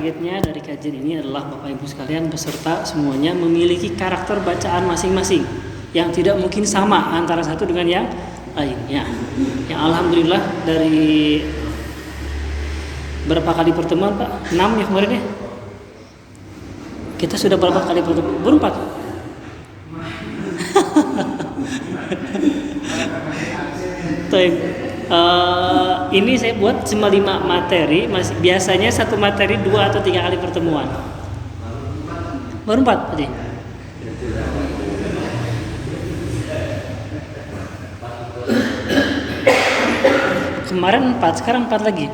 targetnya dari kajian ini adalah Bapak Ibu sekalian peserta semuanya memiliki karakter bacaan masing-masing yang tidak mungkin sama antara satu dengan yang lainnya. Yang alhamdulillah dari berapa kali pertemuan Pak? 6 ya kemarin ya? Kita sudah berapa kali pertemuan? Baru 4. Ini saya buat cuma 5 materi, biasanya satu materi 2 atau 3 kali pertemuan. Baru 4 Pak. Kemarin 4, sekarang 4 lagi.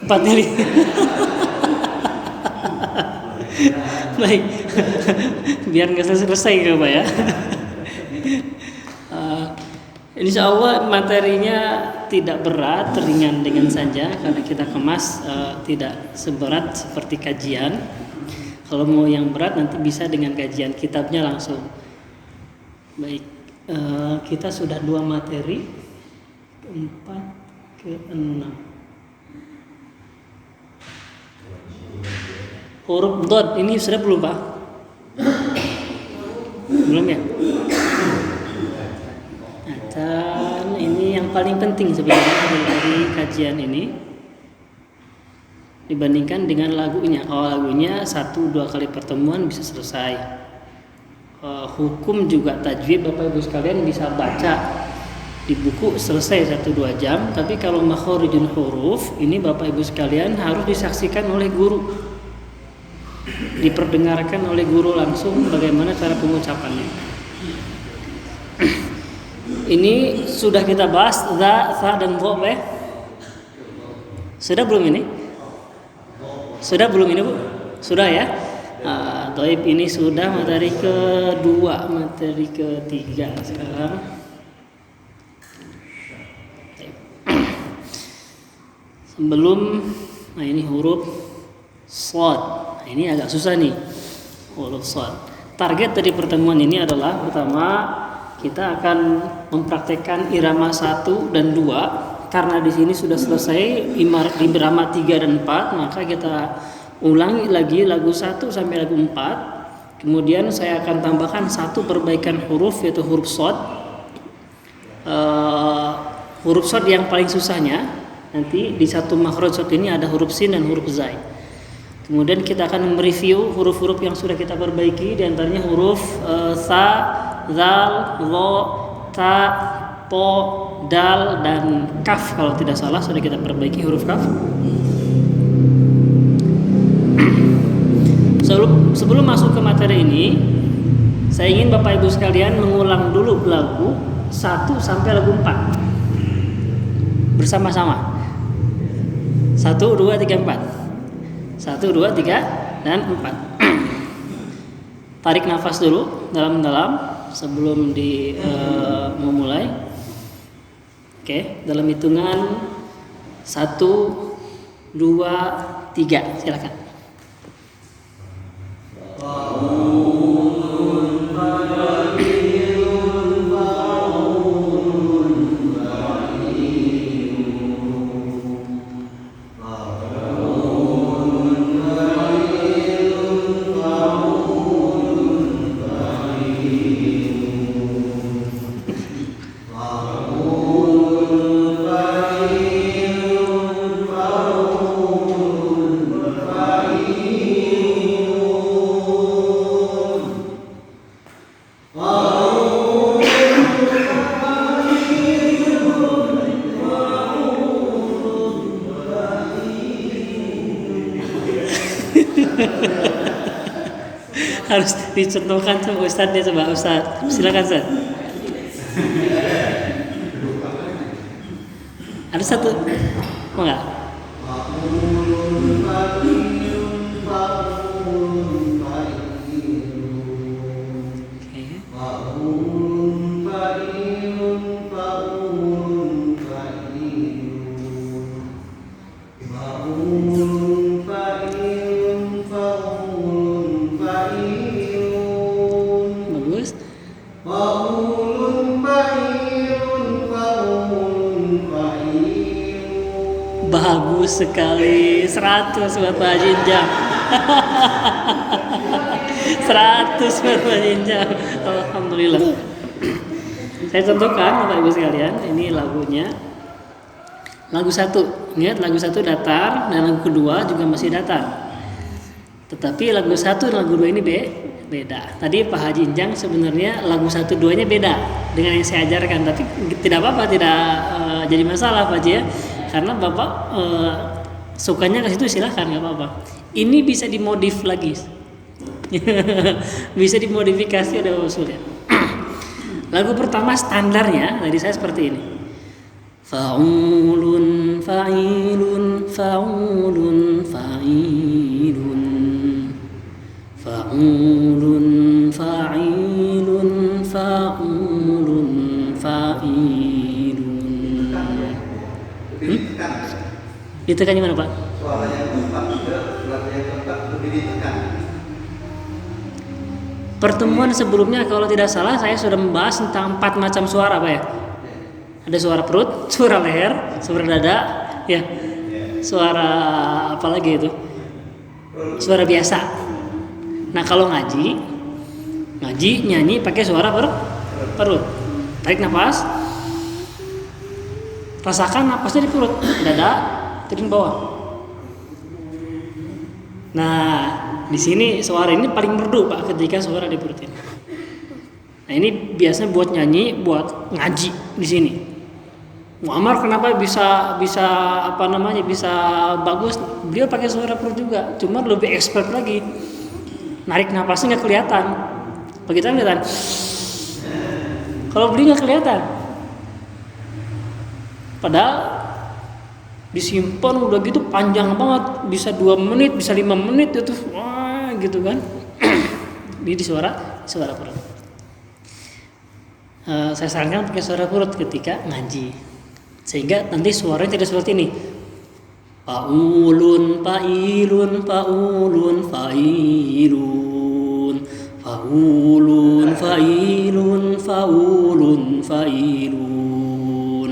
4 kali. Baik. Biar nggak selesai ya Pak ya. Insya Allah materinya tidak berat, ringan dengan saja karena kita kemas tidak seberat seperti kajian. Kalau mau yang berat nanti bisa dengan kajian kitabnya langsung. Baik, kita sudah 2 materi, 4 ke 6. Huruf dot ini sudah belum Pak? Belum ya? Dan ini yang paling penting sebenarnya dari kajian ini dibandingkan dengan lagunya. Lagunya 1-2 kali pertemuan bisa selesai. Hukum juga tajwid Bapak Ibu sekalian bisa baca di buku selesai 1-2 jam. Tapi kalau makhorijul huruf ini Bapak Ibu sekalian harus disaksikan oleh guru, diperdengarkan oleh guru langsung bagaimana cara pengucapannya. Ini sudah kita bahas za dan dha ya. Sudah belum ini? Sudah belum ini Bu? Sudah ya. Taib ini sudah materi kedua, materi ketiga sekarang. Sebelum, ini huruf shad. Ini agak susah nih, huruf shad. Target dari pertemuan ini adalah pertama kita akan mempraktekkan irama 1 dan 2. Karena di sini sudah selesai irama 3 dan 4, maka kita ulangi lagi lagu 1 sampai lagu 4. Kemudian saya akan tambahkan 1 perbaikan huruf yaitu huruf shad. Huruf shad yang paling susahnya nanti di 1 makhraj shad ini ada huruf sin dan huruf zai. Kemudian kita akan mereview huruf-huruf yang sudah kita perbaiki, di antaranya huruf sa, zal, lo, ta, po, dal, dan kaf. Kalau tidak salah sudah kita perbaiki huruf kaf. Sebelum masuk ke materi ini, saya ingin Bapak Ibu sekalian mengulang dulu lagu 1 sampai lagu 4 bersama-sama. 1, 2, 3, 4. 1, 2, 3, dan 4. Tarik nafas dulu dalam-dalam sebelum memulai. Oke, dalam hitungan 1, 2, 3, silakan. Harus dicontohkan sama Ustadznya. Coba Ustadz, silakan Ustadz. Ada 1, mau nggak? Bagus sekali. 100 buat Pak Haji Injang. 100 buat Pak Haji Injang. Alhamdulillah. Saya contohkan Bapak Ibu sekalian, ini lagunya. Lagu 1, ingat lagu 1 datar dan lagu kedua juga masih datar. Tetapi lagu 1 dan lagu 2 ini beda. Tadi Pak Haji Injang sebenarnya lagu 1 2-nya beda dengan yang saya ajarkan, tapi tidak apa-apa, tidak jadi masalah Pak Haji ya. Karena Bapak sukanya ke situ silahkan, nggak apa-apa. Ini bisa dimodif lagi. Bisa dimodifikasi, ada usulnya. Lagu pertama standarnya dari saya seperti ini. Fa'ulun fa'ilun fa'ulun fa'ilun fa'ulun fa'ilun fa'ulun fa'ilun. Ditekan gimana Pak? Suara yang tepat juga, suara yang tepat lebih ditekan. Pertemuan sebelumnya kalau tidak salah saya sudah membahas tentang 4 macam suara Pak ya. Ada suara perut, suara leher, suara dada, ya. Suara apa lagi itu? Suara biasa. Nah kalau ngaji nyanyi pakai suara perut. Tarik nafas. Rasakan napasnya di perut, dada, turun bawah. Nah, di sini suara ini paling merdu Pak ketika suara di perut ini. Nah, ini biasanya buat nyanyi, buat ngaji di sini. Muammar kenapa bisa bagus? Beliau pakai suara perut juga, cuma lebih expert lagi. Narik napasnya nggak kelihatan. Begitu kelihatan. Kalau beliau nggak kelihatan. Padahal disimpan udah gitu panjang banget, bisa 2 menit, bisa 5 menit itu, wah gitu kan. Ini di suara perut. Saya sarankan pakai suara perut ketika ngaji. Sehingga nanti suaranya tidak seperti ini. Faulun, failun, faulun, failun. Faulun, failun, faulun, failun.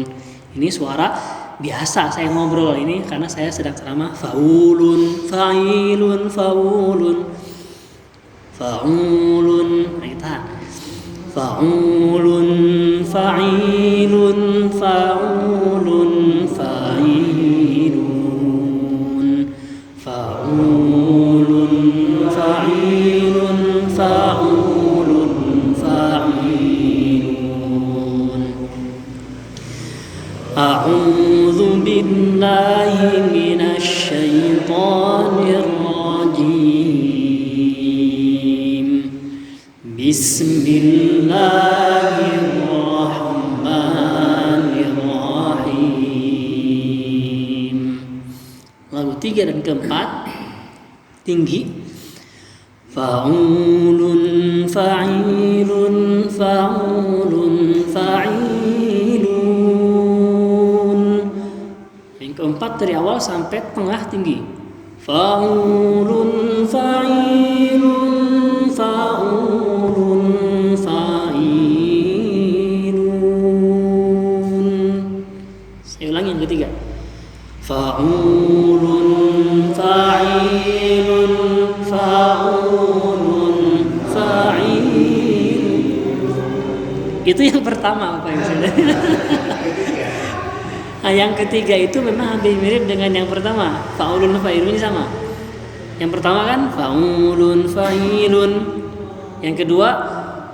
Ini suara biasa saya ngobrol ini karena saya sedang ceramah. Faulun, failun, faulun. Faulun, kita. Faulun, failun, faulun, failun. Faulun, failun, faulun, failun. A'udzu billahi minasy syaithanir rajim. Bismillahirrahmanirrahim. Lagu 3 dan keempat tinggi. Fa'ulun fa'ilun fa'ulun fa'ilun. Yang keempat dari awal sampai tengah tinggi. Fa'ulun fa'ilun fa'ulun fa'ilun. Saya ulangi yang ketiga. Fa'ulun fa'ilun fa'ulun fa'ilun. Itu yang pertama Pak Yusuf. Nah, yang ketiga itu memang hampir mirip dengan yang pertama. Fa'ulun fa'ilun ini sama. Yang pertama kan fa'ulun fa'ilun. Yang kedua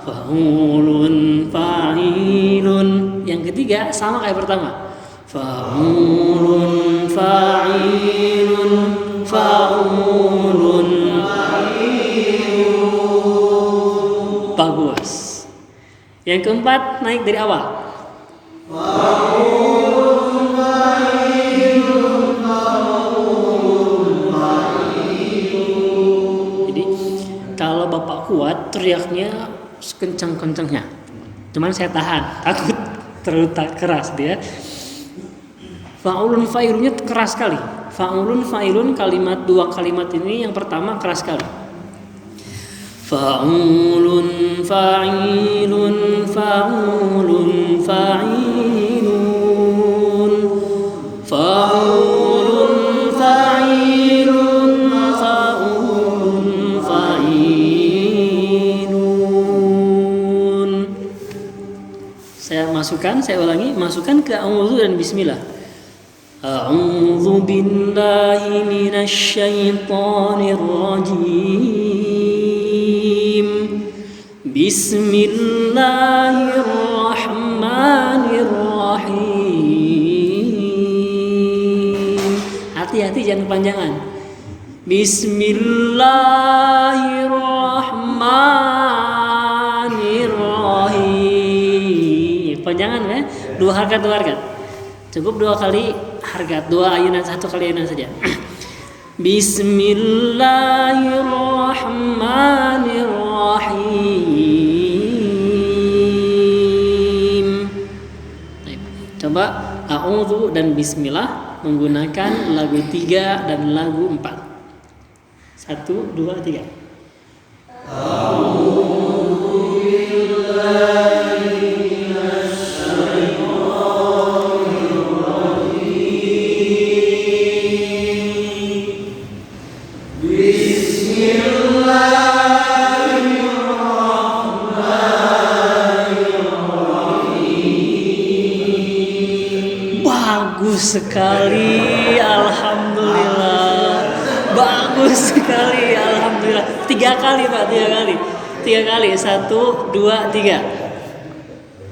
fa'ulun fa'ilun. Yang ketiga sama kayak pertama. Fa'ulun fa'ilun fa'ulun fa'ilun. Bagus. Yang keempat naik dari awal. Fa'ulun fa'ilun fa'ulun fa'ilun. Jadi kalau Bapak kuat teriaknya sekencang-kencangnya. Cuman saya tahan, takut terlalu keras dia. Fa'ulun fa'ilunnya keras sekali. Fa'ulun fa'ilun kalimat 2 kalimat ini yang pertama keras sekali. Fa'ulun fa'ilun fa'ulun fa'ilun. Fa'ulun masukkan, saya ulangi, masukkan ke a'udzu dan bismillah. A'udzu billahi minasy syaithanir rajim. Bismillahirrahmanirrahim. Hati-hati jangan kepanjangan. Bismillahirrahmanirrahim. Panjangan ya, 2 harkat. Cukup 2 kali harkat, 2 ayunan, 1 kali ayunan saja. Bismillahirrahmanirrahim. Coba a'udzu dan bismillah menggunakan lagu 3 dan lagu 4. 1, 2, 3. Bagus sekali, alhamdulillah. Bagus sekali, alhamdulillah. 3 kali Pak, 3 kali. 3 kali. 1, 2, 3.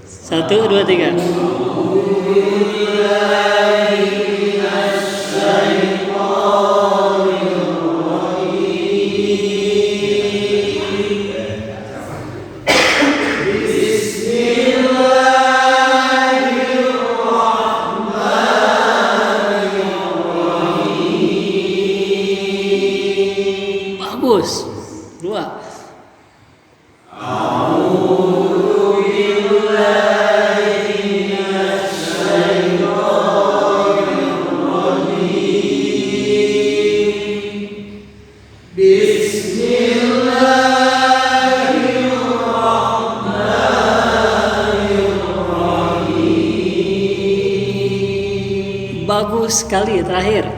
1, 2, 3. Bagus. 2. Bagus sekali. Terakhir.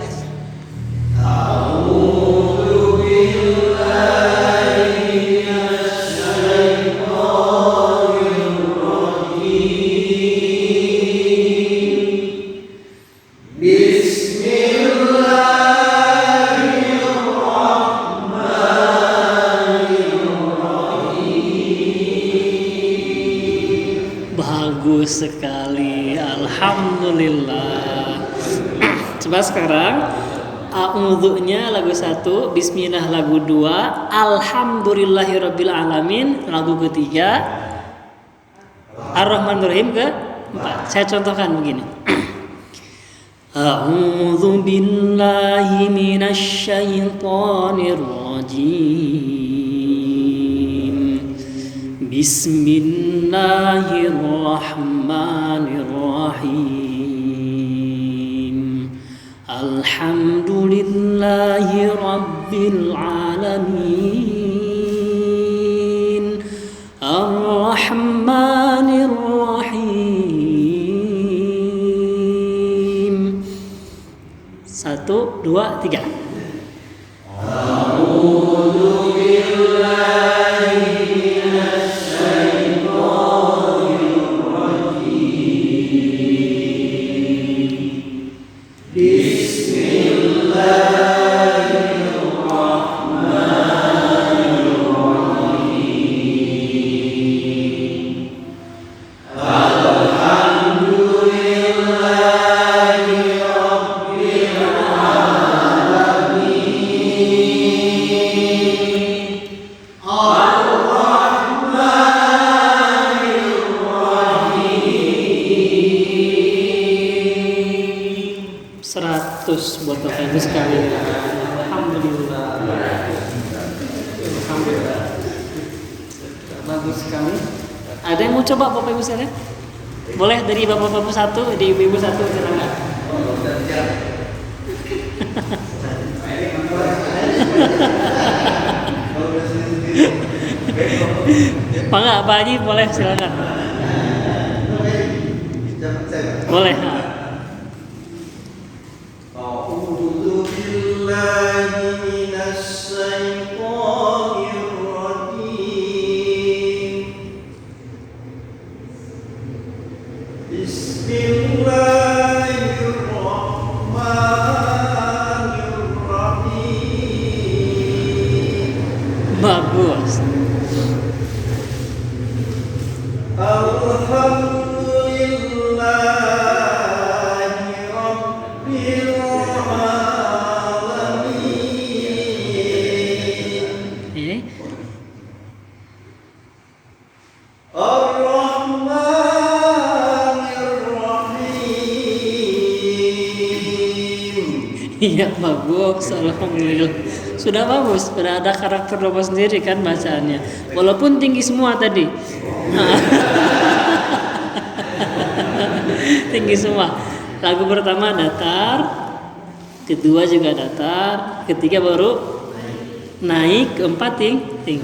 Bagus sekali, alhamdulillah. Coba sekarang a'udzunya lagu 1, bismillah lagu 2, alhamdulillahirabbil alamin lagu ketiga, ar-rahmanir-rahim ke 4. Saya contohkan begini. A'udzu billahi minasy syaithanir rajim. Bismillahirrahmanirrahim. Alhamdulillahi rabbil alamin. Ar-rahmanir rahim. 1, 2, 3. A'udzu billahi minasy syaithanir rajim. Bismillahirrahmanirrahim. Alhamdulillahi rabbil alamin. Ar-rahmanir rahim. 100 buat Bapak Ibu sekalian. Alhamdulillah. Alhamdulillah. Bagus sekali. Ada yang mau coba Bapak Ibu sekalian? Boleh dari Bapak-bapak 1, dari Ibu-ibu 1, silakan. Pak Haji boleh, silakan. Boleh. A'udzu billahi minasy syaithanir rajim. Iya bagus, alhamdulillah. Sudah bagus, sudah ada karakter Bapak sendiri kan bacaannya. Walaupun tinggi semua tadi. Tinggi semua. Lagu pertama datar, kedua juga datar, ketiga baru naik, keempat tinggi.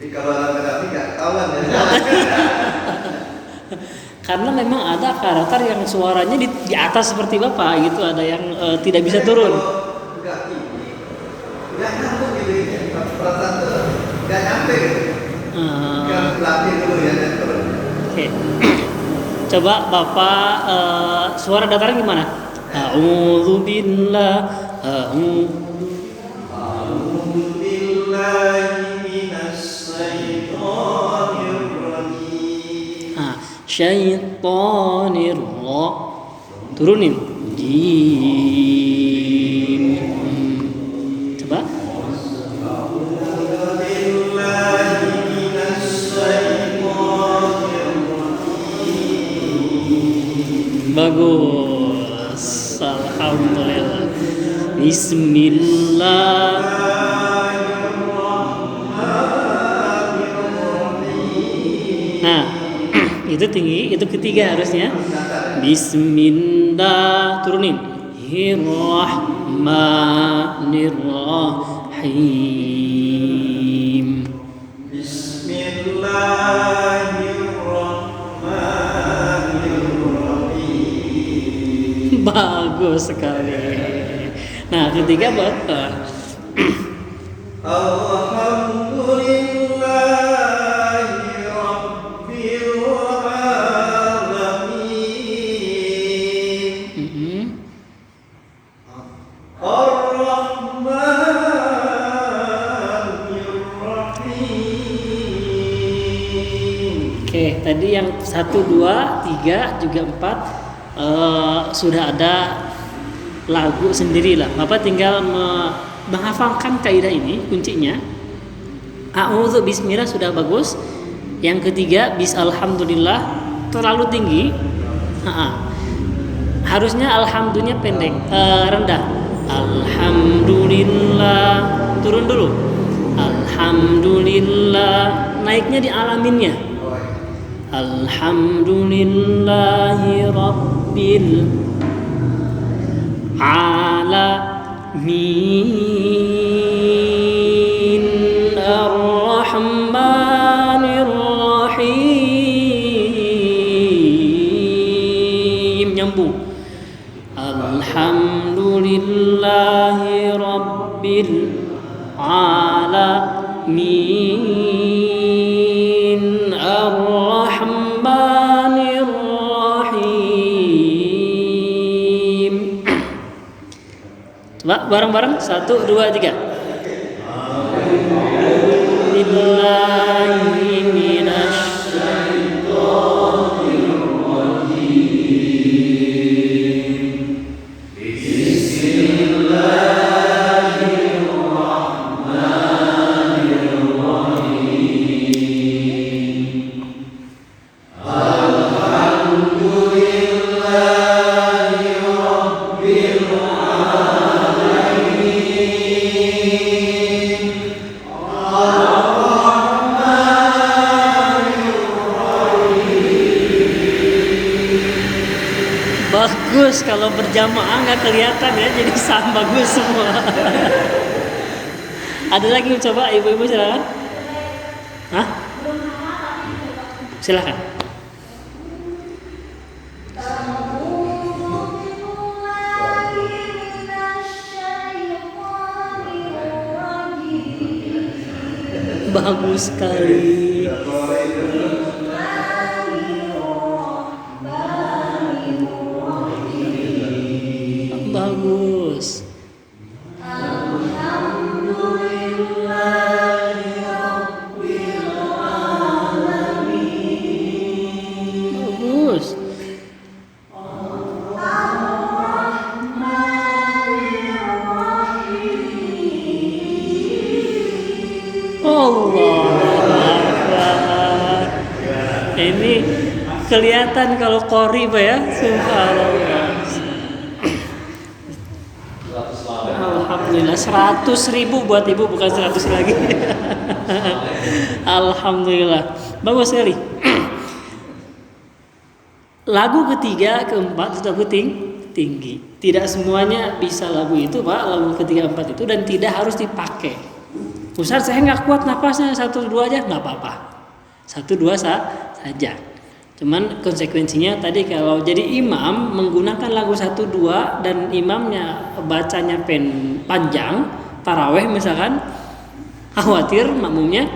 Jadi kalau laki-laki nggak ketahuan ya. Karena memang ada karakter yang suaranya di atas seperti Bapak gitu, ada yang tidak bisa turun. Nggak tinggi, nggak nyambung gitu ya. Perasaan tuh nggak nyampe. Nggak latih dulu ya dan turun. Oke. Coba Bapak suara datarnya gimana? A'udzu billah. A'udzu billahi minasy syaithanir rajim. Syaitonir turunin jim. Coba bagus, alhamdulillah. Bismillah. Nah, itu tinggi, itu ketiga harusnya. Bismillah, turunin. Bismillahirrahmanirrahim. Bismillahirrahmanirrahim. Bagus sekali. Nah, ketiga Bapak. Alhamdulillahi Rabbil Alamin. Ar-Rahmanir-Rahim. Oke, tadi yang 1, 2, 3, juga 4 sudah ada lagu sendirilah. Bapak tinggal menghafalkan kaidah ini, kuncinya. A'udzu bismillah sudah bagus. Yang ketiga bis alhamdulillah terlalu tinggi. Harusnya alhamdulillah pendek, rendah. Alhamdulillah turun dulu. Alhamdulillah naiknya di alaminnya. Alhamdulillahi rabbil alamin ar-rahmanir rahim. Nyambung. Alhamdulillahi rabbil alamin ar-rahmanir rahim. Coba bareng-bareng 1, 2, 3. Billahi minasy syaithanir rajim. Bagus, kalau berjamaah nggak kelihatan ya, jadi sama bagus semua. Ada lagi coba ibu-ibu silakan. Hah? Silakan. Bagus sekali. Bagus. Bagus. Allah Akbar. Ini kelihatan kalau qori Pak ya. Subhanallah. Alhamdulillah 100.000 buat ibu, bukan 100 lagi. Alhamdulillah, bagus sekali. Lagu ketiga, keempat itu lagu tinggi. Tidak semuanya bisa lagu itu Pak, lagu ketiga empat itu, dan tidak harus dipakai. Ustaz saya nggak kuat napasnya, 1-2 aja nggak apa-apa. 1-2 saja. Cuman konsekuensinya tadi kalau jadi imam menggunakan lagu 1-2 dan imamnya bacanya panjang, taraweh misalkan, khawatir makmumnya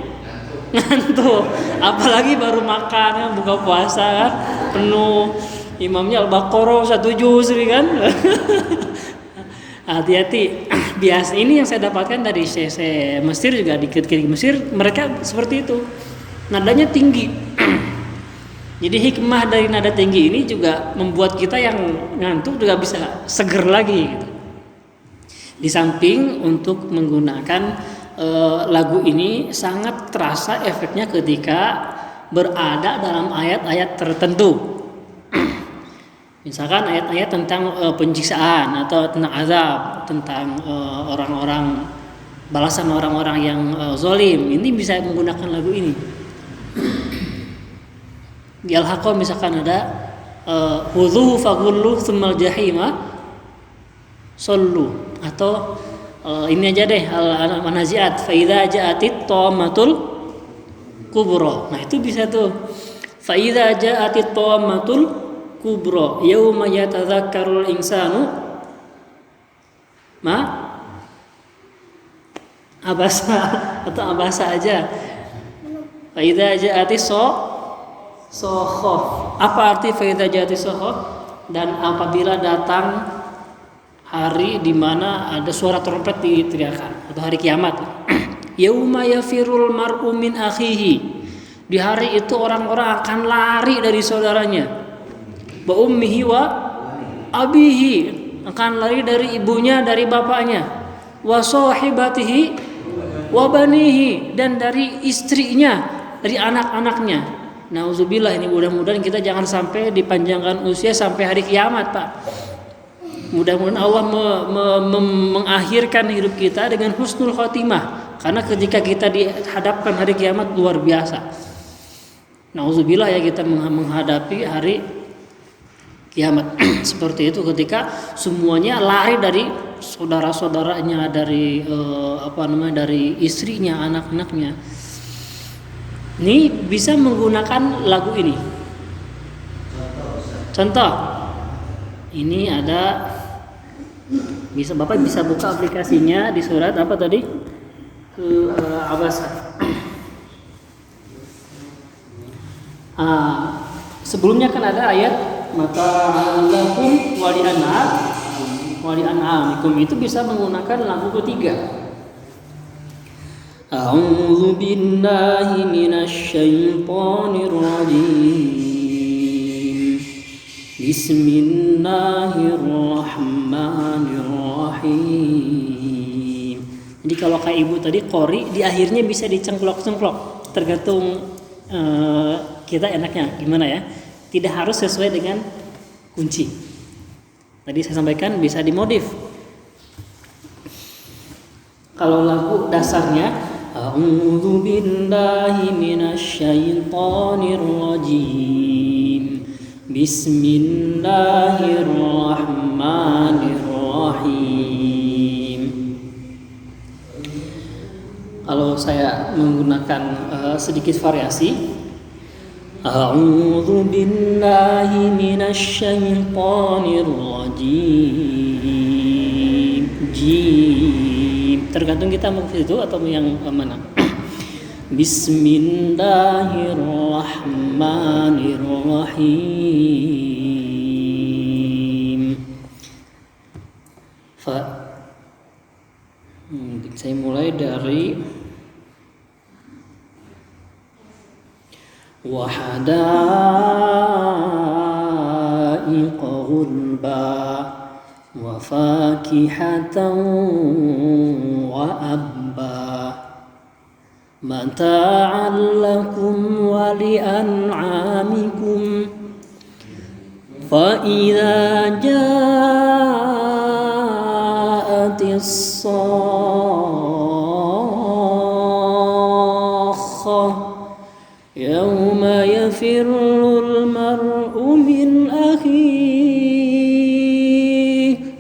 ngantuk. Apalagi baru makan kan, buka puasa kan, penuh. Imamnya Al-Baqarah 1 juz kan. Hati-hati. Bias ini yang saya dapatkan dari Syekh Mesir juga, di Mesir mereka seperti itu. Nadanya tinggi. Jadi hikmah dari nada tinggi ini juga membuat kita yang ngantuk juga bisa seger lagi gitu. Di samping untuk menggunakan lagu ini sangat terasa efeknya ketika berada dalam ayat-ayat tertentu. Misalkan ayat-ayat tentang penyiksaan atau tentang azab, tentang orang-orang, balasan orang-orang yang zalim, ini bisa menggunakan lagu ini. Di Al-Haqqah misalkan ada khudhuhu faghullu tsummal jahima sallu, atau ini aja deh Al-Nazi'at fa idza ja'atit thammatul kubra. Nah itu bisa tuh, fa idza ja'atit thammatul kubra yauma yatadzakkarul insanu abasa, atau abasa aja. Fa idza ja'atis sohoh. Apa arti fa idza ja'atis sohoh? Dan apabila datang hari di mana ada suara trompet diteriakkan, atau hari kiamat. Yauma yafirul mar'u min akhihi. Di hari itu orang-orang akan lari dari saudaranya. Wa ummihi wa abihi, akan lari dari ibunya, dari bapaknya. Wa sahibatihi wa banihi, dan dari istrinya, dari anak-anaknya. Nauzubillah, ini mudah-mudahan kita jangan sampai dipanjangkan usia sampai hari kiamat, Pak. Mudah-mudahan Allah mengakhirkan hidup kita dengan husnul khotimah, karena ketika kita dihadapkan hari kiamat luar biasa. Nauzubillah ya, kita menghadapi hari kiamat seperti itu ketika semuanya lari dari saudara-saudaranya, dari dari istrinya, anak-anaknya. Ini bisa menggunakan lagu ini. Contoh, ini ada, Bapak bisa buka aplikasinya di surat apa tadi? Abasa. Sebelumnya kan ada ayat mata'alakum wali an'amikum, itu bisa menggunakan lagu ketiga. A'udzu billahi minasy syaithanir rajim. Bismillahirrahmanirrahim. Jadi kalau kayak ibu tadi qori, di akhirnya bisa dicengklok-cengklok, tergantung kita enaknya gimana ya. Tidak harus sesuai dengan kunci. Tadi saya sampaikan bisa dimodif. Kalau lagu dasarnya A'udzu billahi minasy syaithanir rajim. Bismillahirrahmanirrahim. Kalau saya menggunakan sedikit variasi, A'udzu billahi minasy syaithanir rajim. Tergantung kita mau ke situ atau yang mana. Bismillahirrahmanirrahim. Saya mulai dari wahadaiqa ghulba wa fakihatan wa abba mata'an lakum wa li'an'amikum fa idza ja'atis الصاخة يوم يفر المرء من أخيه.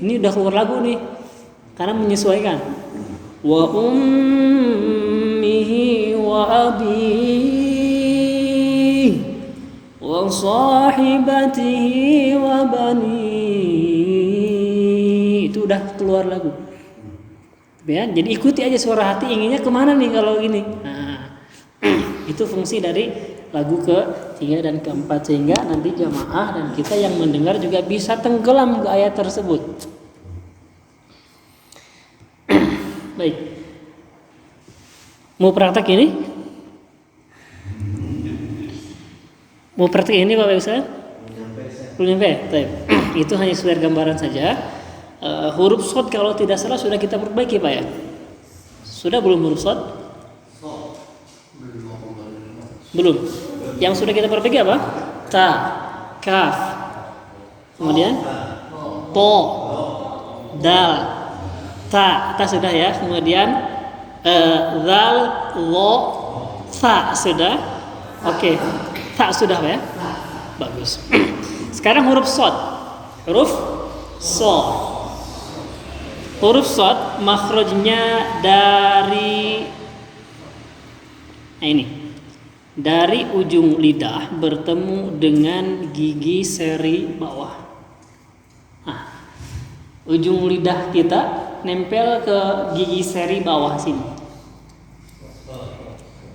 Ini udah keluar lagu nih, karena menyesuaikan. Wa ummihi wa abihi wa sahibatihi wa bani. Itu udah keluar lagu. Ya, jadi ikuti aja suara hati inginnya kemana nih kalau gini. Nah, itu fungsi dari lagu ke-3 dan ke-4 sehingga nanti jamaah dan kita yang mendengar juga bisa tenggelam ke ayat tersebut. Baik. Mau praktek ini? Mau praktek ini Bapak Ustaz? Belum nyampe. Baik. Itu hanya sekedar gambaran saja. Huruf shad kalau tidak salah sudah kita perbaiki Pak ya? Sudah belum huruf shad? Belum. Yang sudah kita perbaiki apa? Ta, kaf, kemudian to, dal, ta sudah ya. Kemudian zal, lo, fa sudah. Oke, ta sudah Pak ya? Bagus. Sekarang huruf shad. Huruf shad. Huruf shad makhrajnya dari dari ujung lidah bertemu dengan gigi seri bawah. Nah, ujung lidah kita nempel ke gigi seri bawah sini.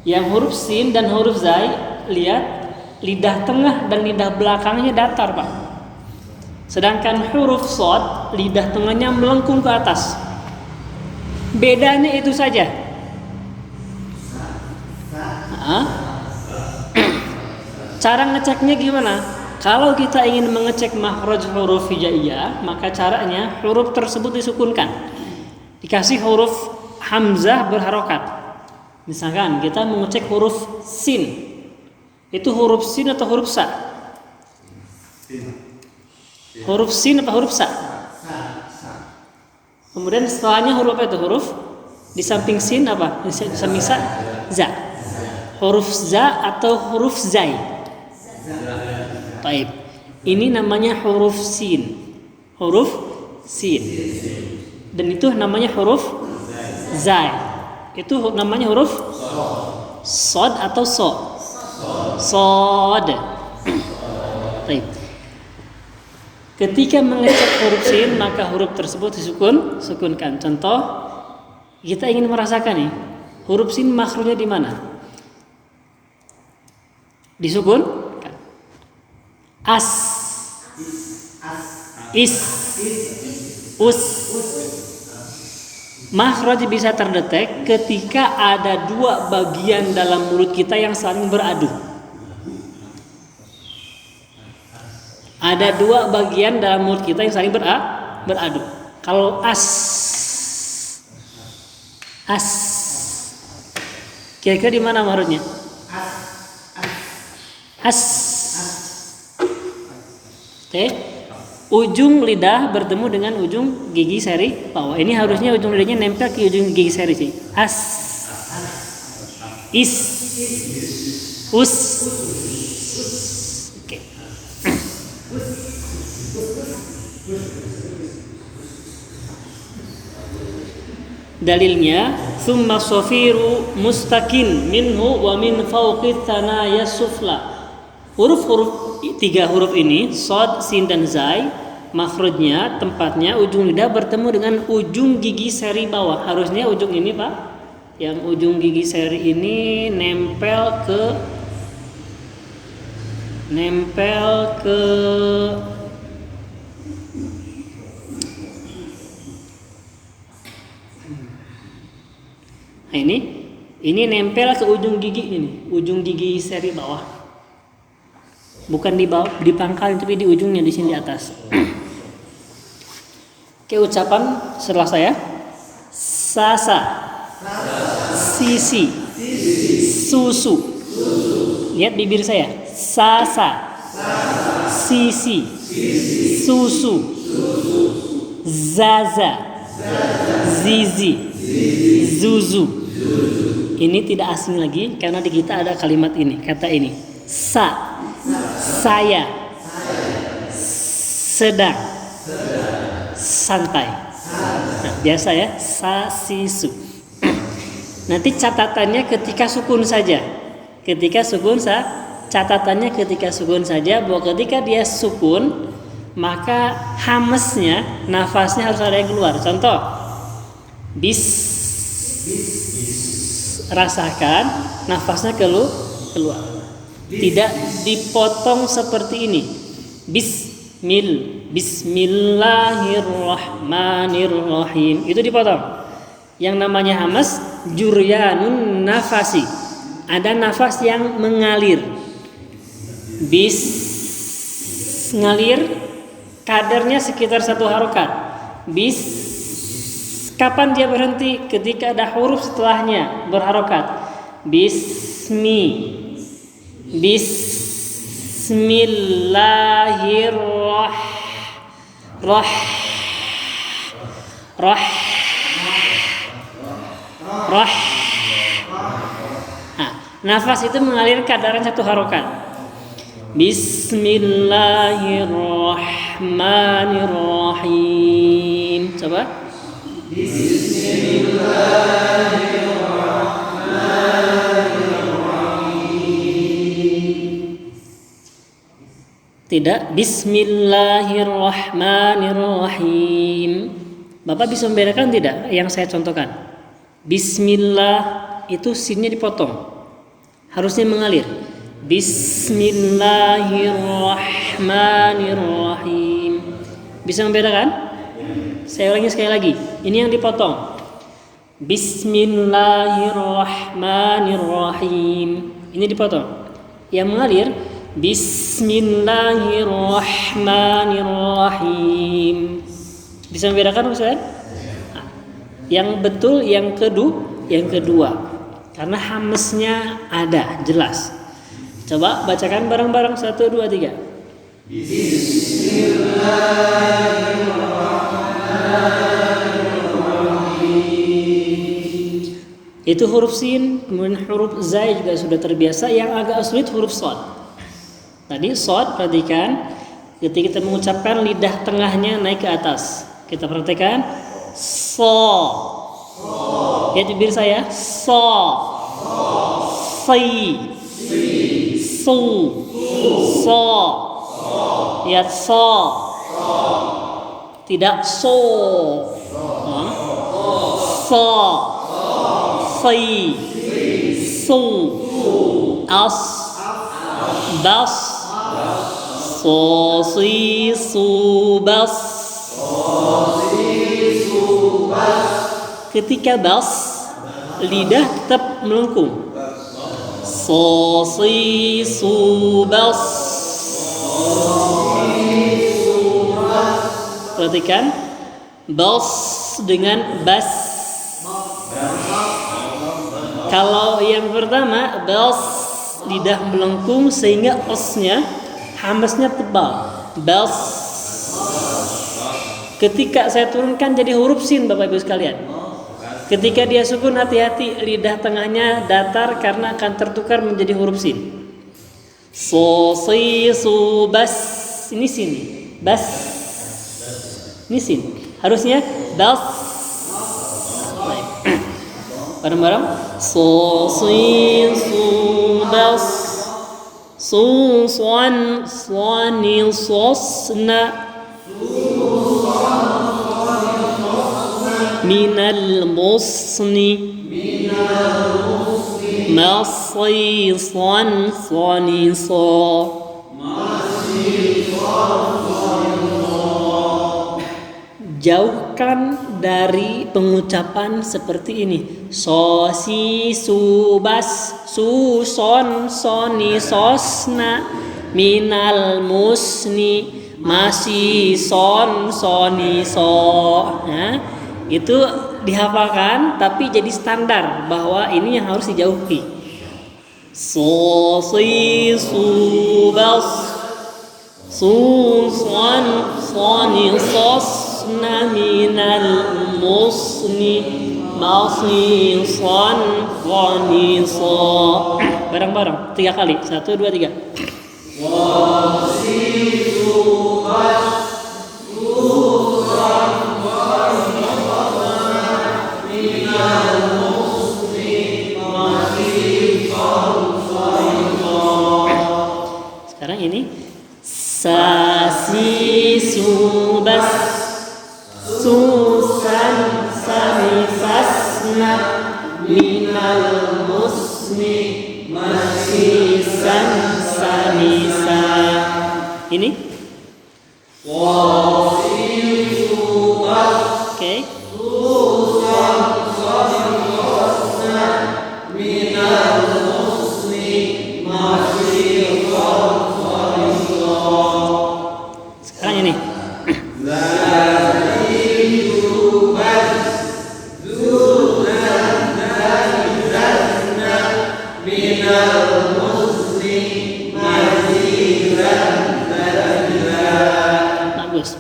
Yang huruf sin dan huruf zai, lihat lidah tengah dan lidah belakangnya datar Pak. Sedangkan huruf shad lidah tengahnya melengkung ke atas. Bedanya itu saja. Cara ngeceknya gimana? Kalau kita ingin mengecek makhraj huruf hijaiyah, maka caranya huruf tersebut disukunkan. Dikasih huruf hamzah berharokat. Misalkan kita mengecek huruf sin. Itu huruf sin atau huruf sa? Huruf sin apa huruf sa? Kemudian setelahnya huruf apa itu? Huruf di samping sin apa? Di samping sa? Za. Huruf za atau huruf zai? Baik. Ini namanya huruf sin. Huruf sin. Dan itu namanya huruf zai. Itu namanya huruf sod atau so? Sod. Baik. Ketika mengecek huruf sin, maka huruf tersebut sukunkan. Contoh, kita ingin merasakan nih, huruf sin makhrajnya di mana? Disukun? As, is, us. Makhraj bisa terdetek ketika ada dua bagian dalam mulut kita yang saling beradu. Ada dua bagian dalam mulut kita yang saling beradu. Kalau as, kira-kira di mana makhrajnya? As. Oke. Ujung lidah bertemu dengan ujung gigi seri bawah. Ini harusnya ujung lidahnya nempel ke ujung gigi seri sih. As, is, us. Oke. Dalilnya, summa sofiru mustakin minhu wa min fawqi thanaya sufla. Huruf-huruf 3 huruf ini, shad, sin dan zai, makhrajnya tempatnya ujung lidah bertemu dengan ujung gigi seri bawah. Harusnya ujung ini Pak, yang ujung gigi seri ini nempel ke nah ini nempel ke ujung gigi ini, ujung gigi seri bawah. Bukan di bawah, di pangkal, tapi di ujungnya di sini di atas. Oke, ucapan setelah saya. Sasa, sisi, susu. Lihat bibir saya. Sasa, sisi, susu, zaza, zizi, zuzu. Ini tidak asing lagi karena di kita ada kalimat ini, kata ini. Saya, sedang, santai. Nah, biasa ya, sasisu. Nanti catatannya ketika sukun saja. Catatannya ketika sukun saja, bahwa ketika dia sukun, maka hamesnya, nafasnya harus ada yang keluar. Contoh, rasakan nafasnya keluar. Tidak dipotong seperti ini. Bismillahirrahmanirrahim. Itu dipotong. Yang namanya hamas juryanun nafasi. Ada nafas yang mengalir. Ngalir kadarnya sekitar 1 harokat. Kapan dia berhenti? Ketika ada huruf setelahnya berharokat. Nafas itu mengalir kadarnya 1 harokat. Bismillahirrahmanirrahim. Coba. Tidak. Bismillahirrahmanirrahim. Bapak bisa membedakan tidak yang saya contohkan? Bismillah itu sinnya dipotong. Harusnya mengalir. Bismillahirrahmanirrahim. Bisa membedakan? Saya ulangi sekali lagi. Ini yang dipotong. Bismillahirrahmanirrahim. Ini dipotong. Yang mengalir Bismillahirrahmanirrahim. Bisa membedakan Ustaz? Yang betul yang kedua. Karena hamesnya ada, jelas. Coba bacakan bareng-bareng 1, 2, 3. Bismillahirrahmanirrahim. Itu huruf sin, kemudian huruf zai juga sudah terbiasa. Yang agak sulit huruf shad. Tadi shad, perhatikan ketika kita mengucapkan lidah tengahnya naik ke atas. Kita perhatikan ya bibir saya si su lihat tidak si su bas si su bas. Ketika bas, lidah tetap melengkung. Si su bas. Perhatikan bas dengan bas. Kalau yang pertama bas, lidah melengkung sehingga osnya, hamesnya tebal. Bas. Ketika saya turunkan jadi huruf sin, Bapak Ibu sekalian. Ketika dia sukun, hati-hati, lidah tengahnya datar karena akan tertukar menjadi huruf sin. Si su bas. Ini sin. Bas. Ini sin. Harusnya bas. Bareng-bareng. Si su bas. Su suan suani sosna. Minal musni masyi son soni so. Jauhkan dari pengucapan seperti ini. So si su bas su son soni sosna minal musni masih son soni so. Itu dihafalkan tapi jadi standar bahwa ini yang harus dijauhi. So si su bas su son soni sos minal musni masisan qanisa. Bareng-bareng 3 kali. 1 2 3. Sekarang ini sasi subas susan samisasna minal musni masisan samisa. Ini oke. Sekarang ini bagus.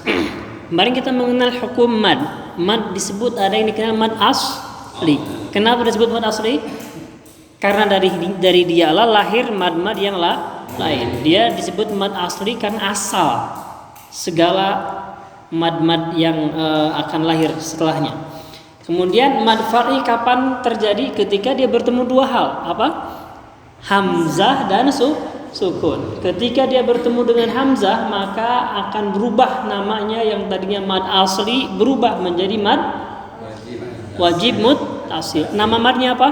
Kemarin kita mengenal hukum mad. Mad disebut ada yang dikenal mad asli. Kenapa disebut mad asli? Karena dari dialah lahir mad-mad yang lain. Dia disebut mad asli karena asal segala mad-mad yang akan lahir setelahnya. Kemudian mad far'i kapan terjadi? Ketika dia bertemu dua hal. Apa? Hamzah dan sukun. Ketika dia bertemu dengan hamzah, maka akan berubah namanya yang tadinya mad asli berubah menjadi mad wajib muttasil. Nama madnya apa?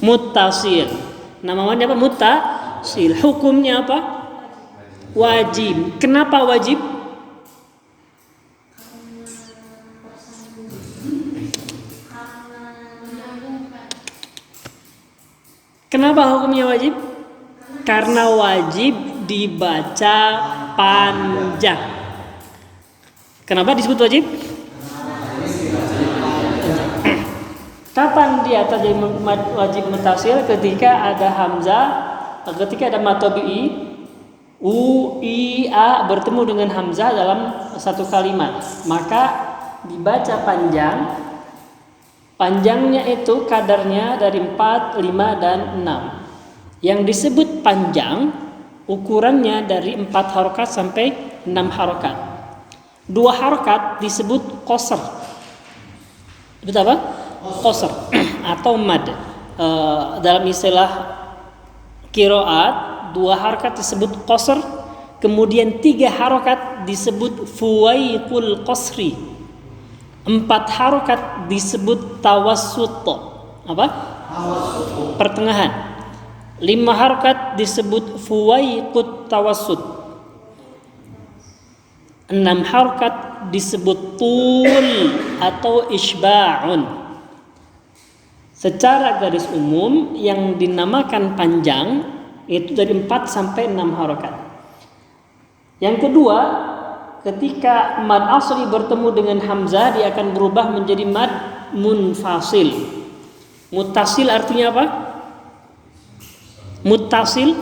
Muttasil. Nama madnya apa? Muttasil. Hukumnya apa? Wajib. Kenapa wajib? Kenapa hukumnya wajib? Karena wajib dibaca panjang. Kenapa disebut wajib? Kapan dia terjadi wajib muttasil? Ketika ada hamzah, ketika ada mad tabi'i u, i, a bertemu dengan hamzah dalam satu kalimat, maka dibaca panjang. Panjangnya itu kadarnya dari 4, 5, dan 6. Yang disebut panjang ukurannya dari 4 harokat sampai 6 harokat. 2 harokat disebut qasr. Betul apa? Qasr atau mad. Dalam istilah qiraat 2 harokat disebut qasr, kemudian 3 harokat disebut fuwaiqul qasri. 4 harokat disebut tawassut. Apa? Pertengahan. 5 harokat disebut fuwaiqut tawassut. 6 harokat disebut tul atau isba'un. Secara garis umum yang dinamakan panjang itu dari 4 sampai 6 harokat. Yang kedua, ketika mad asli bertemu dengan hamzah, dia akan berubah menjadi mad munfasil. Muttasil artinya apa? Muttasil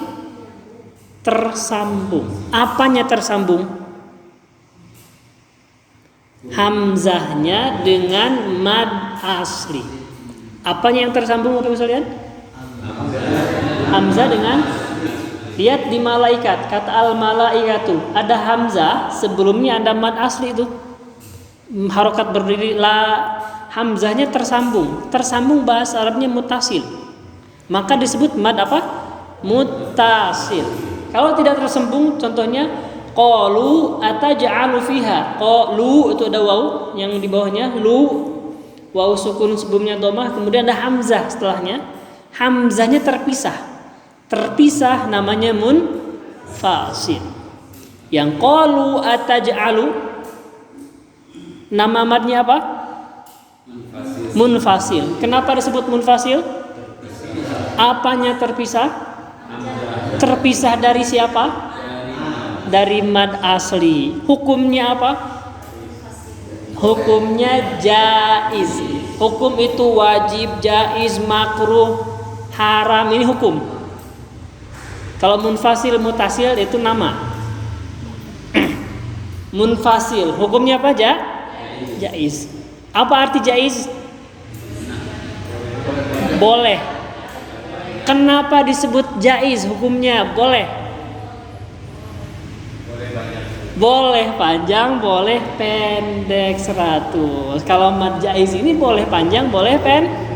tersambung. Apanya tersambung? Hamzahnya dengan mad asli. Apanya yang tersambung Bapak sekalian? Hamzah dengan, lihat di malaikat, kata al-malaikatu, ada hamzah, sebelumnya ada mad asli itu. Harokat berdiri la, hamzahnya tersambung. Tersambung bahasa Arabnya muttasil. Maka disebut mad apa? Muttasil. Kalau tidak tersambung, contohnya qalu ataj'alu fiha. Qalu itu ada waw yang di bawahnya lu, waw sukun sebelumnya dhammah, kemudian ada hamzah setelahnya. Hamzahnya terpisah namanya munfasil. Yang qalu ataj'alu nama madnya apa? Munfasil. Kenapa disebut munfasil? Apanya terpisah? Terpisah dari siapa? Dari mad asli. Hukumnya apa? Hukumnya jaiz. Hukum itu wajib, jaiz, makruh, haram, ini hukum. Kalau munfasil, mutasil itu nama. Munfasil. Hukumnya apa? Jaiz. Apa arti jaiz? Boleh. Kenapa disebut jaiz? Hukumnya boleh. Boleh panjang, boleh pendek 100. Kalau mad jaiz ini boleh panjang, boleh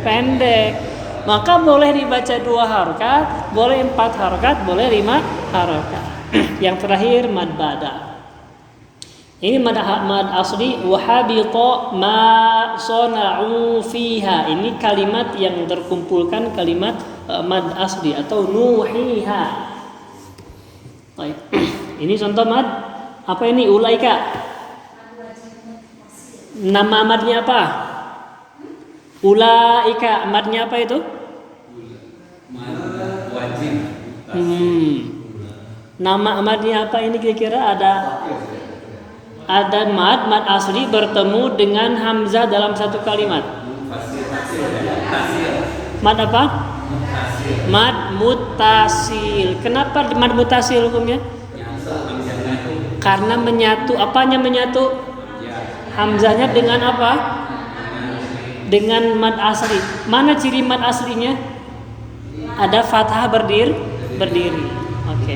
pendek. Maka boleh dibaca 2 harokat, boleh 4 harokat, boleh 5 harokat. Yang terakhir mad bada. Ini mad asli wahabita ma sona'u fiha. Ini kalimat yang terkumpulkan kalimat mad asli atau nuhiha. Baik. Ini contoh mad apa ini? Ulaika. Nama madnya apa? Ulaika. Madnya apa itu? Wajib. Nama madnya apa ini kira-kira? Ada mad asli bertemu dengan hamzah dalam satu kalimat. Mad apa? Mad muttasil. Kenapa mad muttasil hukumnya? Karena menyatu. Apanya menyatu? Hamzahnya dengan apa? Dengan mad asli. Mana ciri mad aslinya? Ada fathah berdiri. Oke.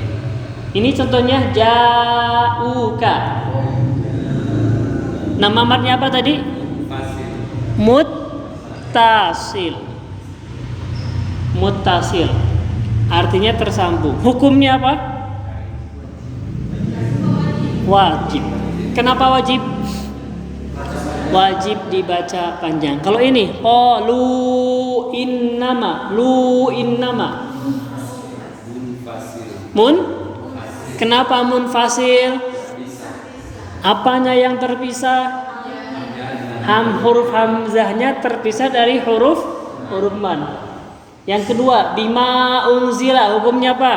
Ini contohnya ja'uka. Nama madnya apa tadi? Muttasil. Artinya tersambung. Hukumnya apa? Wajib. Kenapa wajib? Wajib dibaca panjang. Kalau ini lu innama. Kenapa munfasil? Apanya yang terpisah? Huruf hamzahnya terpisah dari huruf mad. Yang kedua, bima unzila. Hukumnya apa?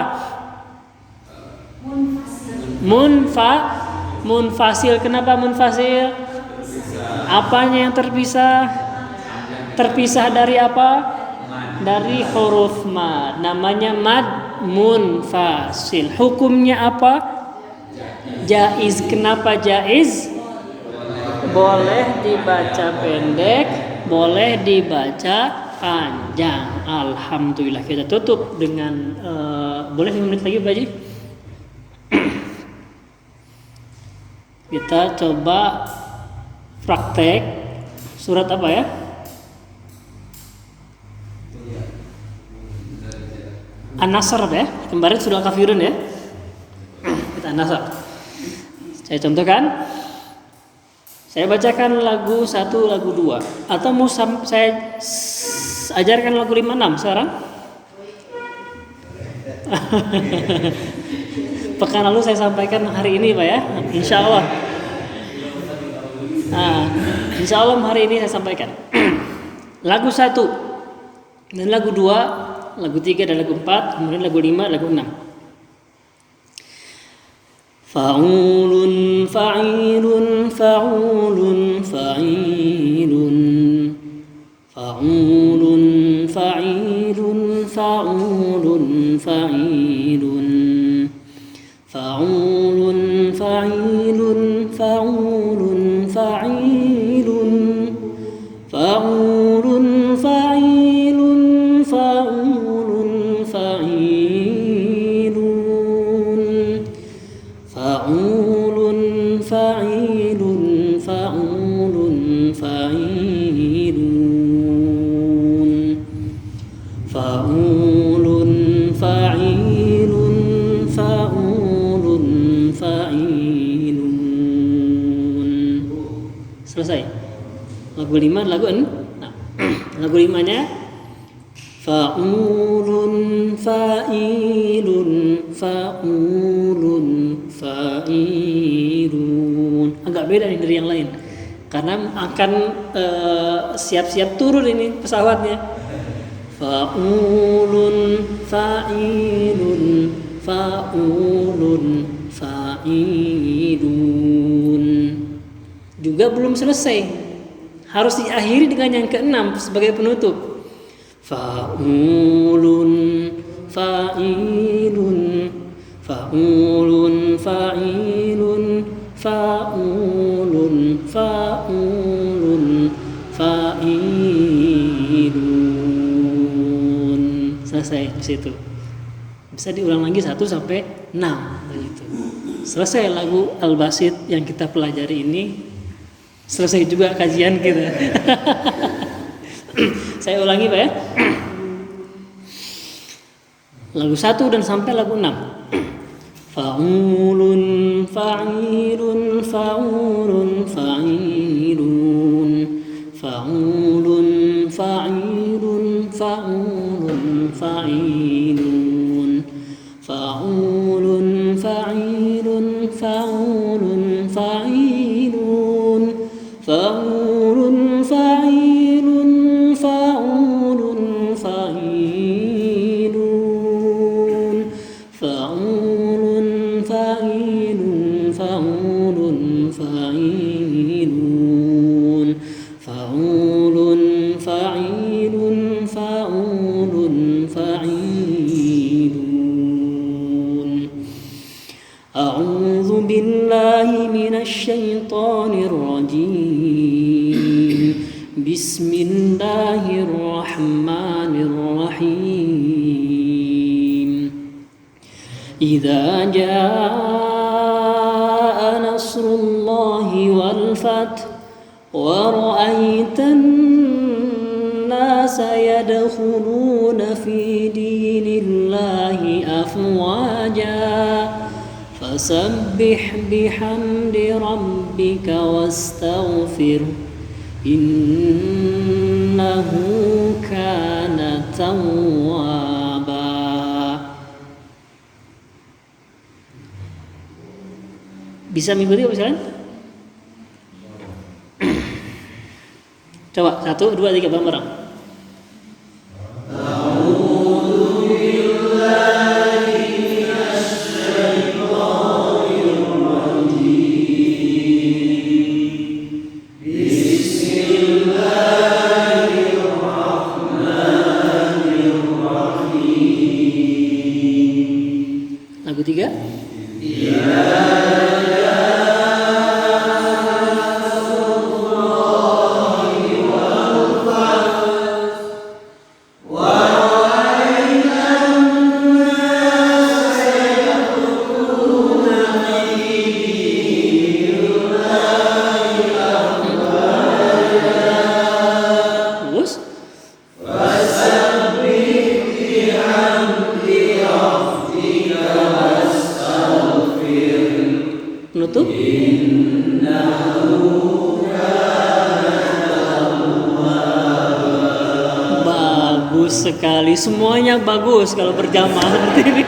Munfasil. Kenapa munfasil? Apanya yang terpisah? Terpisah dari apa? Dari huruf mad. Namanya mad munfasil. Hukumnya apa? Jaiz. Kenapa jaiz? Boleh dibaca pendek, boleh dibaca panjang. Alhamdulillah. Kita tutup dengan boleh 5 menit lagi Pak Haji? Kita coba praktek surat apa ya? An-Nasr ya. Kemarin sudah kafirun ya. Kita An-Nasr. Saya contohkan. Saya bacakan lagu 1, lagu 2. Atau mau saya ajarkan lagu 5, 6 sekarang? Pekan lalu saya sampaikan hari ini Pak ya. Insya Allah. Nah, insya Allah hari ini saya sampaikan. Lagu 1 dan lagu 2, lagu 3 dan lagu 4, kemudian lagu 5, lagu 6. Fa'ulun fa'ilun fa'ulun fa'ilun fa'ulun fa'ilun fa'ulun fa'ilun fa'ulun fa'ilun fa'ulun fa'ilun fa'ulun fa'ilun fa'ulun fa'ilun fa'ulun fa'ilun fa'ulun fa'ilun fa'ulun fa'ilun fa'ulun fa'ilun. Selesai. Lagu 5, lagu 6. Nah, lagu 5-nya fa'ulun fa'ilun fa'ulun fa'ilun. Agak beda nih dari yang lain karena akan siap-siap turun ini pesawatnya. Fa'ulun fa'ilun fa'ulun fa'ilun. Juga belum selesai, harus diakhiri dengan yang ke-6 sebagai penutup. Fa'ulun fa'ilun fa'ulun fa'ilun fa'ulun, fa'ulun, fa'ilun. Selesai di situ. Bisa diulang lagi 1 sampai 6 begitu. Selesai lagu Al-Basit yang kita pelajari ini. Selesai juga kajian kita. Saya ulangi Pak ya. Lagu 1 dan sampai lagu 6. Fa'ulun, fa'ilun, fa'ulun, fa'ilun, fa'ulun, fa'ilun, fa'ulun, fa'ilun, fa'ulun, fa'ilun, fa'ulun, fa'ilun, fa'ulun, fa'ilun, fa'ulun, fa'ilun, fa'ulun, fa'ilun, fa'ulun, fa'ilun, fa'ulun, fa'ilun, fa'ulun, fa'ilun. A'udzu billahi minasy syaithanir rajim. Bismillahirrahmanirrahim. Idza jaa nasrullahi wal fath wa ra'aitan nasa yadkhuluna fi dinillahi afwaja fasabbih bihamdi rabbika wastaghfir innahu kana tawwaba. Bisa mengikuti Bapak sekalian? Coba 1, 2, 3 bareng-bareng. Lagu 3. Terus penutup. Bagus sekali, semuanya bagus kalau berjamaah seperti ini.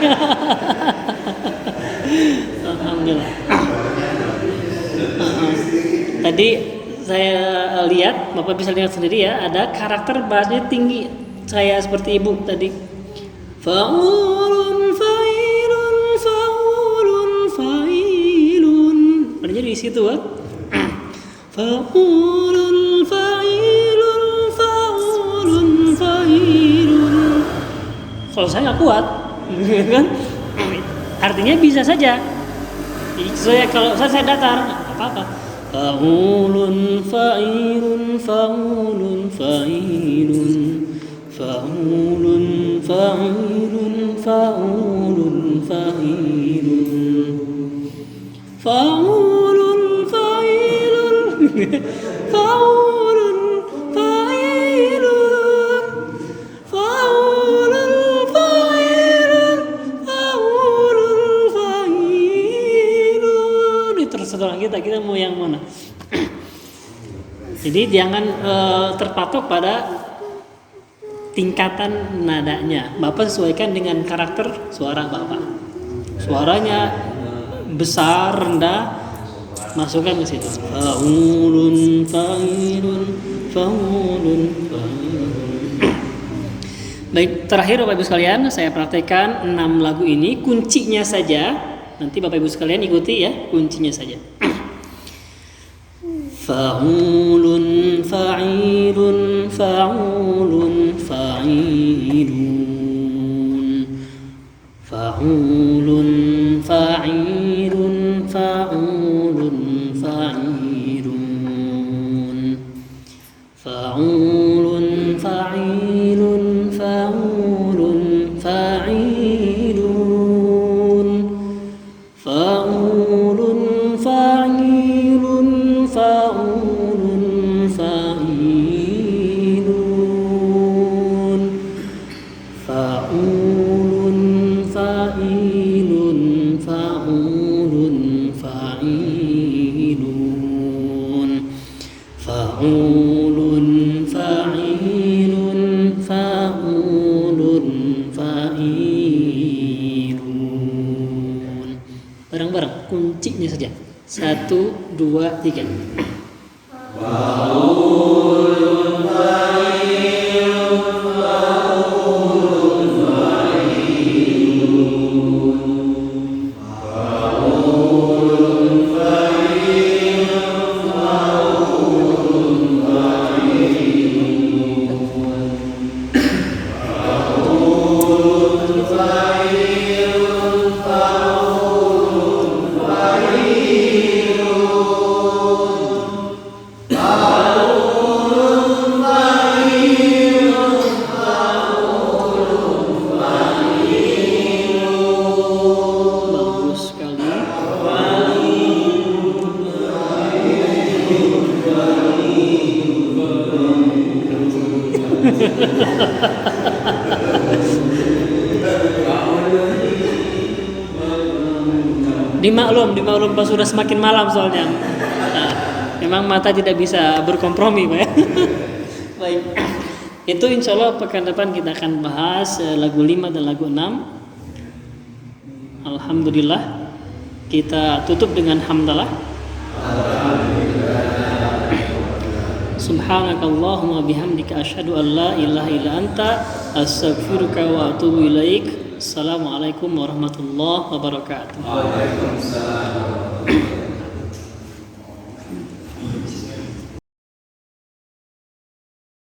Alhamdulillah. Tadi saya lihat, Bapak bisa lihat sendiri ya, ada karakter bahasanya tinggi. Saya seperti Ibu tadi. Fa'ulun, fa'ilun, fa'ulun, fa'ilun. Adanya di situ kan? Fa'ulun, fa'ilun, fa'ulun, fa'ilun. Kalau saya nggak kuat, kan? Artinya bisa saja. Kalau saya datar, nggak apa-apa. Fa'ulun, fa'ilun, fa'ulun, fa'ilun, fa'ulun, fa'ilun, fa'ulun, fa'ilun, fa'ulun, fa'ilun, fa'ulun, fa'ilun, fa'ulun, fa'ilun, fa'ulun, fa'ilun. Ini terserah kita mau yang mana. Jadi jangan terpatok pada tingkatan nadanya. Bapak sesuaikan dengan karakter suara Bapak. Suaranya besar, rendah, masukkan ke situ. Fa'ulun, fa'ilun, fa'ulun, fa'ilun. Baik, terakhir Bapak Ibu sekalian, saya praktekkan 6 lagu ini, kuncinya saja. Nanti Bapak Ibu sekalian ikuti ya, kuncinya saja. Fa'ulun, fa'ilun, fa'ulun, fa'ilun, fa'ulun, fa'ilun, fa'ulun, فعيلون فعول فعيل فعول فعيلون فعول فعيل فعول فعيلون فعول فعيل فعول فعيلون فعول فعيل فعول فعيلون. Bareng-bareng kuncinya saja. 1, 2, 3. Bagus sekali. Dimaklum Pak, sudah semakin malam soalnya. Nah, memang mata tidak bisa berkompromi Pak ya. Baik. Itu insya Allah pekan depan kita akan bahas lagu 5 dan lagu 6. Alhamdulillah. Kita tutup dengan hamdalah. Subhanakallahumma bihamdika asyhadu an la ilaha illa anta astaghfiruka wa atubu ilaik. Assalamualaikum warahmatullahi wabarakatuh. Waalaikumsalam.